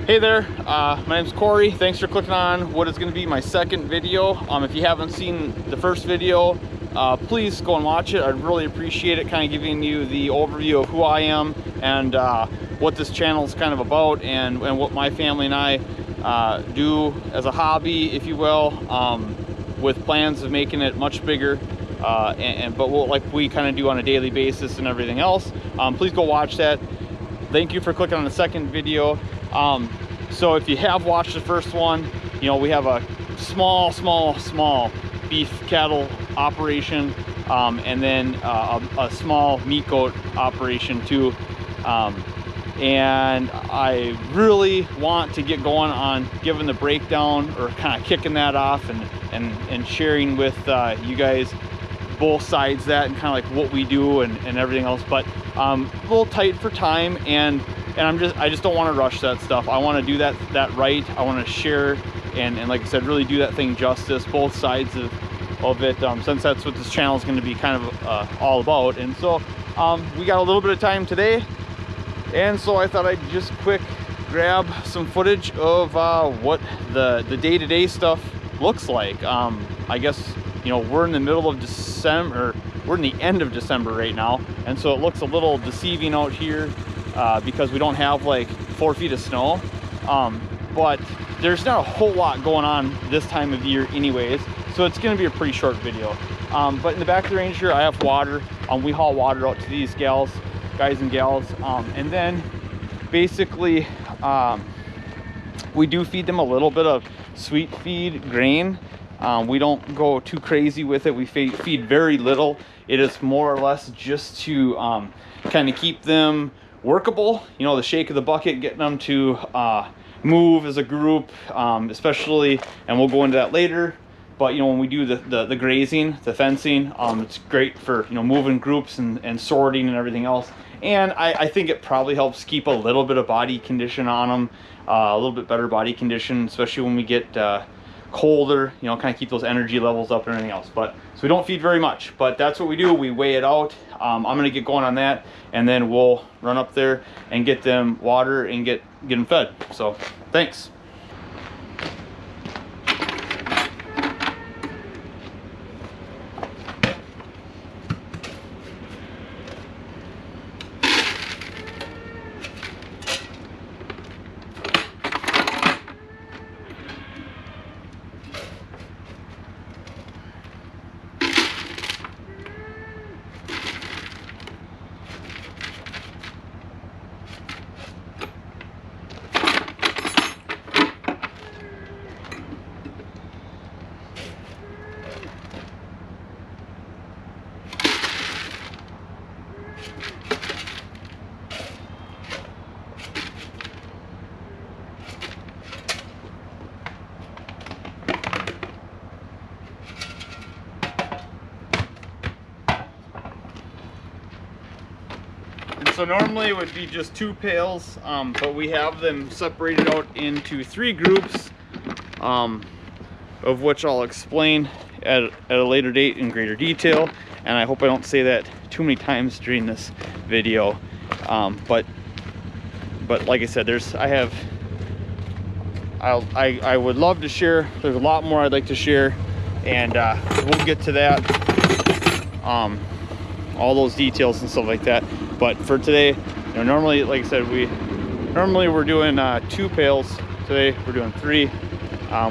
Hey there, my name's Corey. Thanks for clicking on what is going to be my second video. If you haven't seen the first video, please go and watch it. I'd really appreciate it, kind of giving you the overview of who I am and what this channel is kind of about, and what my family and I do as a hobby, if you will, with plans of making it much bigger. But like we kind of do on a daily basis and everything else. Please go watch that. Thank you for clicking on the second video. So if you have watched the first one, you know, we have a small beef cattle operation, and then a small meat goat operation too. And I really want to get going on giving the breakdown, or kind of kicking that off, and sharing with you guys both sides of that, and kind of like what we do and everything else. But a little tight for time, and I just don't want to rush that stuff. I want to do that right. I want to share and like I said, really do that thing justice, both sides of it, since that's what this channel is going to be kind of all about. And so we got a little bit of time today, and so I thought I'd just quick grab some footage of what the day-to-day stuff looks like. I guess, you know, we're in the middle of December, or we're in the end of December right now, and so it looks a little deceiving out here because we don't have like 4 feet of snow. But there's not a whole lot going on this time of year anyways, so it's going to be a pretty short video. But in the back of the range here, I have water. We haul water out to these guys and gals, and then basically we do feed them a little bit of sweet feed grain. We don't go too crazy with it. We feed very little. It is more or less just to kind of keep them workable, you know, the shake of the bucket, getting them to move as a group, especially, and we'll go into that later. But you know, when we do the grazing, the fencing, it's great for, you know, moving groups and sorting and everything else. And I think it probably helps keep a little bit of body condition on them, a little bit better body condition, especially when we get colder, you know, kind of keep those energy levels up and everything else. But so we don't feed very much, but that's what we do. We weigh it out. I'm gonna get going on that, and then we'll run up there and get them water and get them fed. So thanks. So normally it would be just 2 pails, but we have them separated out into 3 groups, of which I'll explain at a later date in greater detail. And I hope I don't say that too many times during this video. But like I said, I would love to share. There's a lot more I'd like to share, and we'll get to that, all those details and stuff like that. But for today, you know, normally, like I said, we're doing 2 pails. Today we're doing 3.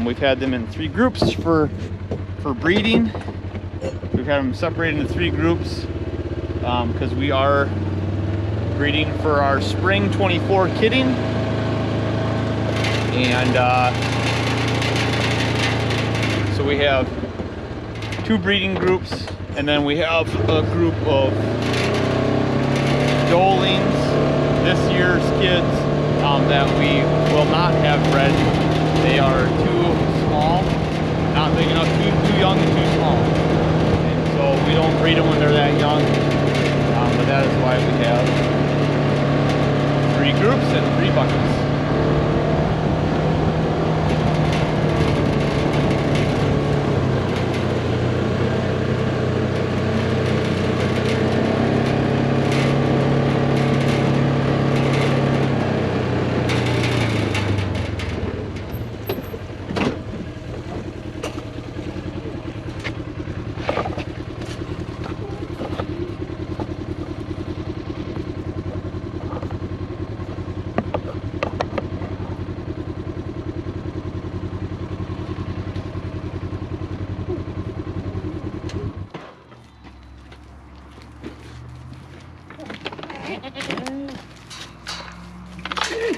We've had them in 3 groups for breeding. We've had them separated into 3 groups because we are breeding for our spring 24 kidding. And so we have 2 breeding groups, and then we have a group of Dolings, this year's kids, that we will not have bred. They are too small, not big enough, too young and too small. And so we don't breed them when they're that young, but that is why we have 3 groups and 3 buckets.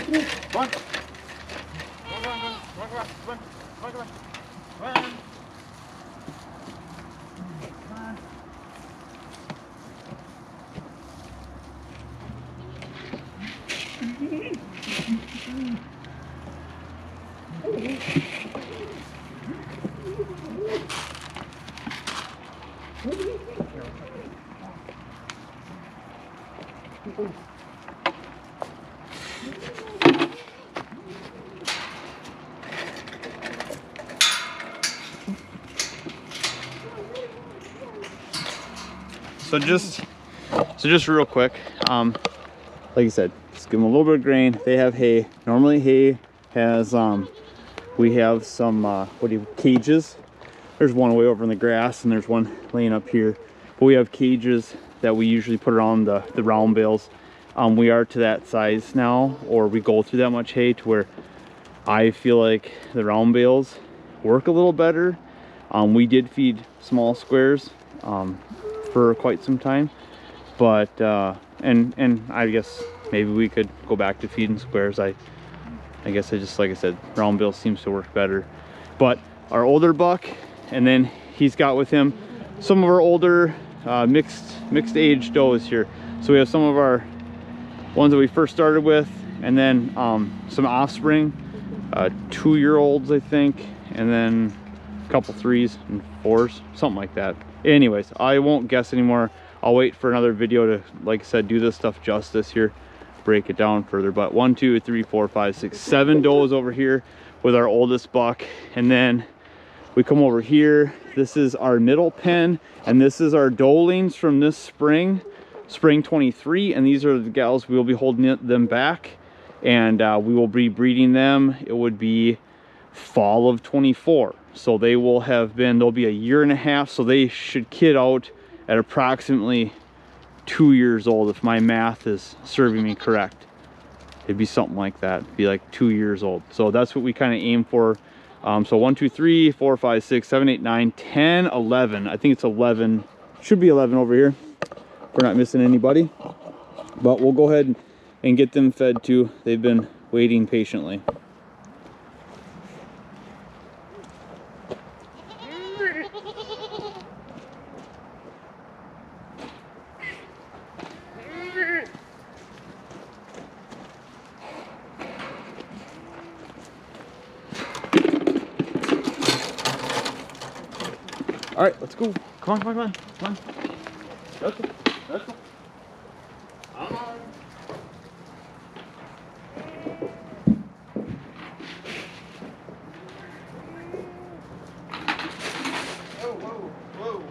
Come on. Come on, come on, come on, come on, come on, come on, come on. So just real quick, like I said, just give them a little bit of grain. They have hay. Normally hay has, we have some, cages. There's one way over in the grass and there's one laying up here. But we have cages that we usually put around the round bales. We are to that size now, or we go through that much hay to where I feel like the round bales work a little better. We did feed small squares for quite some time, but and I guess maybe we could go back to feeding squares. I guess I just, like I said, round bale seems to work better. But our older buck, and then he's got with him some of our older mixed age does here. So we have some of our ones that we first started with, and then some offspring, 2-year-olds I think, and then a couple 3s and 4s, something like that. Anyways, I won't guess anymore. I'll wait for another video to, like I said, do this stuff justice here, break it down further. But 1, 2, 3, 4, 5, 6, 7 does over here with our oldest buck. And then we come over here. This is our middle pen, and this is our doelings from this spring 23. And these are the gals. We will be holding them back, and we will be breeding them. It would be fall of 24. So they will have been, they'll be a 1.5 years, so they should kid out at approximately 2 years old, if my math is serving me correct. It'd be something like that. It'd be like 2 years old. So that's what we kind of aim for. So 1, 2, 3, 4, 5, 6, 7, 8, 9, 10, 11. I think it's 11. Should be 11 over here. We're not missing anybody. But we'll go ahead and get them fed too. They've been waiting patiently. All right, let's go. Come on, come on, come on, come on. Let's go, let's go. Come on. Whoa, whoa, whoa.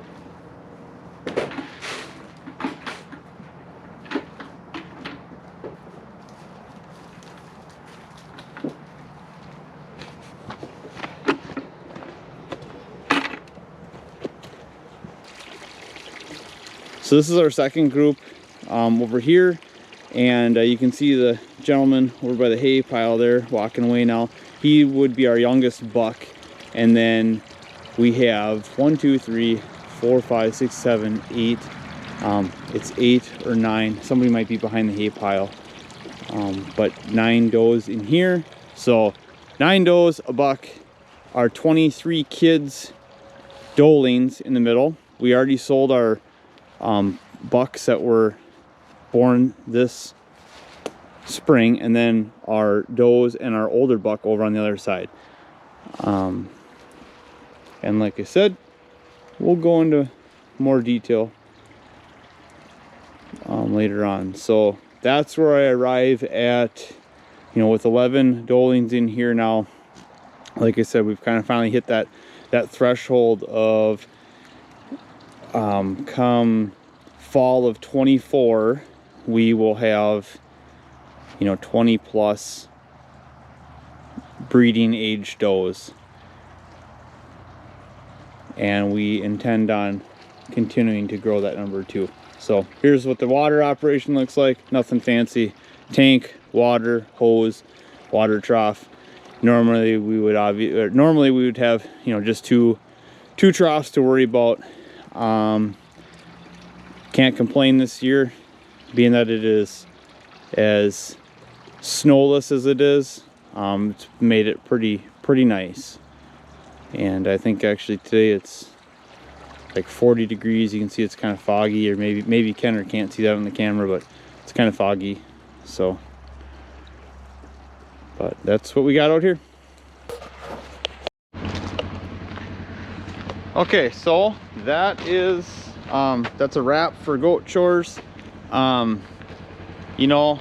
So this is our second group over here, and you can see the gentleman over by the hay pile there walking away now. He would be our youngest buck, and then we have 1, 2, 3, 4, 5, 6, 7, 8. It's 8 or 9. Somebody might be behind the hay pile, but 9 does in here. So 9 does, a buck, our 23 kids doelings in the middle. We already sold our bucks that were born this spring, and then our does and our older buck over on the other side. And like I said, we'll go into more detail later on. So that's where I arrive at, you know, with 11 doelings in here now. Like I said, we've kind of finally hit that threshold of come fall of 24, we will have, you know, 20 plus breeding age does, and we intend on continuing to grow that number too. So here's what the water operation looks like. Nothing fancy. Tank, water, hose, water trough. Normally we would have, you know, just two troughs to worry about. Can't complain this year, being that it is as snowless as it is, it's made it pretty nice. And I think actually today it's like 40 degrees. You can see it's kind of foggy, or maybe Ken can't see that on the camera, but it's kind of foggy. So, but that's what we got out here. Okay, so that is that's a wrap for goat chores. You know,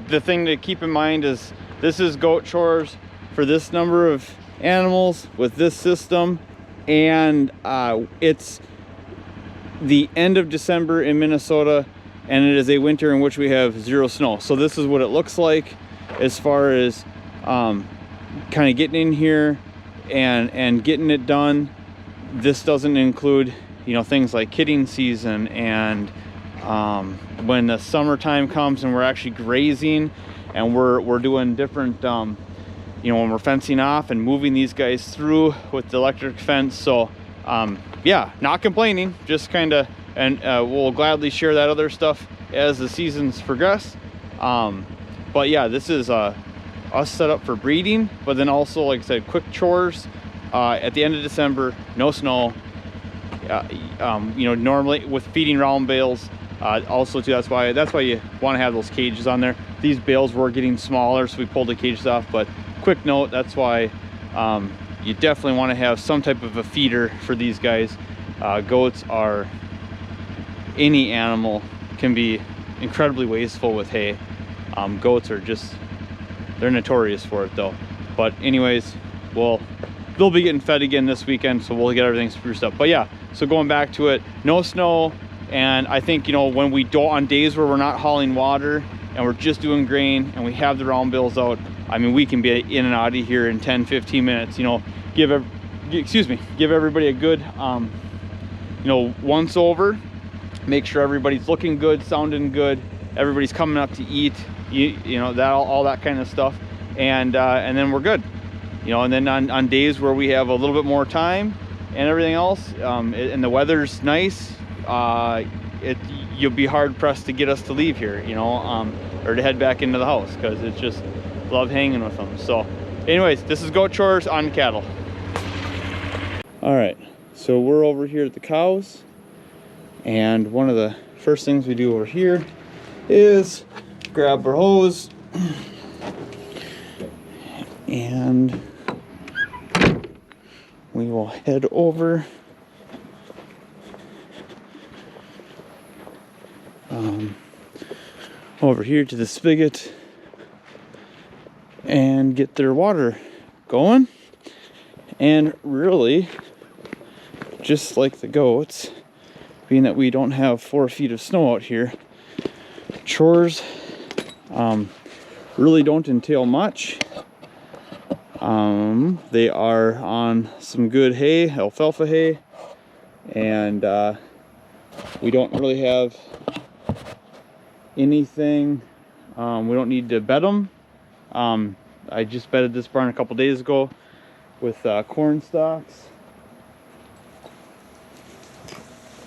the thing to keep in mind is this is goat chores for this number of animals with this system, and it's the end of December in Minnesota, and it is a winter in which we have 0 snow. So this is what it looks like as far as kind of getting in here and getting it done. This doesn't include, you know, things like kidding season, and when the summertime comes and we're actually grazing and we're doing different, you know, when we're fencing off and moving these guys through with the electric fence. So yeah, not complaining, just kind of, and we'll gladly share that other stuff as the seasons progress. But yeah, this is us set up for breeding, but then also, like I said, quick chores. At the end of December, no snow. You know, normally with feeding round bales, also too, that's why you want to have those cages on there. These bales were getting smaller, so we pulled the cages off. But quick note, that's why you definitely want to have some type of a feeder for these guys. Goats are, any animal can be incredibly wasteful with hay. Goats are just, they're notorious for it though. But anyways, they'll be getting fed again this weekend, so we'll get everything spruced up. But yeah, so going back to it, no snow. And I think, you know, when we don't, on days where we're not hauling water and we're just doing grain and we have the round bills out, I mean, we can be in and out of here in 10-15 minutes. You know, give everybody a good you know, once over, make sure everybody's looking good, sounding good, everybody's coming up to eat, you know, that all that kind of stuff, and then we're good. You know, and then on days where we have a little bit more time and everything else, and the weather's nice, you'll be hard pressed to get us to leave here, you know, or to head back into the house, because it's just, love hanging with them. So anyways, this is goat chores on cattle. All right, so we're over here at the cows, and one of the first things we do over here is grab our hose and we will head over over here to the spigot and get their water going. And really, just like the goats, being that we don't have 4 feet of snow out here, chores really don't entail much. They are on some good hay, alfalfa hay, and we don't really have anything. We don't need to bed them. I just bedded this barn a couple days ago with corn stalks.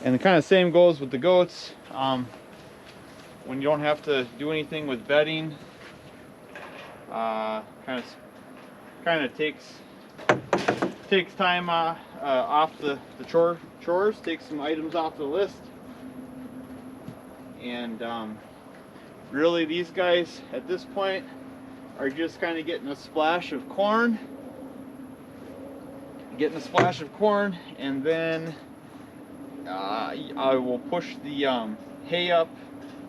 And the kind of same goes with the goats. When you don't have to do anything with bedding, kind of takes time off the chores, takes some items off the list. And really, these guys at this point are just kind of getting a splash of corn, and then I will push the hay up,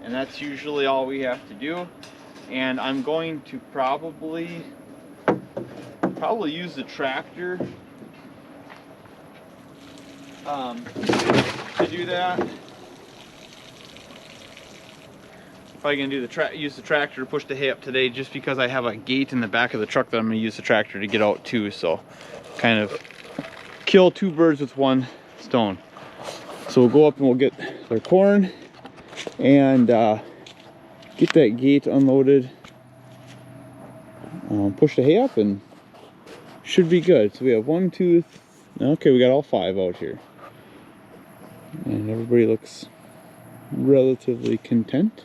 and that's usually all we have to do. And I'm going to probably use the tractor to do that. Probably gonna use the tractor to push the hay up today, just because I have a gate in the back of the truck that I'm gonna use the tractor to get out too. So kind of kill 2 birds with 1 stone. So we'll go up and we'll get their corn and get that gate unloaded, push the hay up, and should be good. So we have 1, 2, okay, we got all 5 out here, and everybody looks relatively content.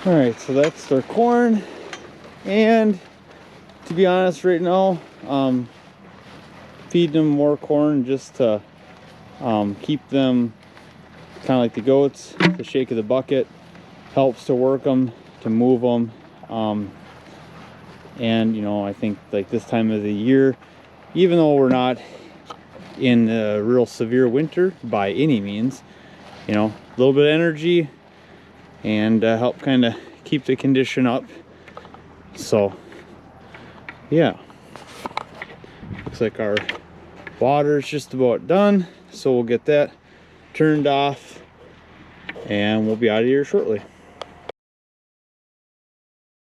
All right, so that's their corn. And to be honest, right now, feeding them more corn just to keep them kind of like the goats. The shake of the bucket helps to work them, to move them. And you know, I think like this time of the year, even though we're not in a real severe winter by any means, you know, a little bit of energy and help kind of keep the condition up. So yeah, looks like our water is just about done, so we'll get that turned off and we'll be out of here shortly.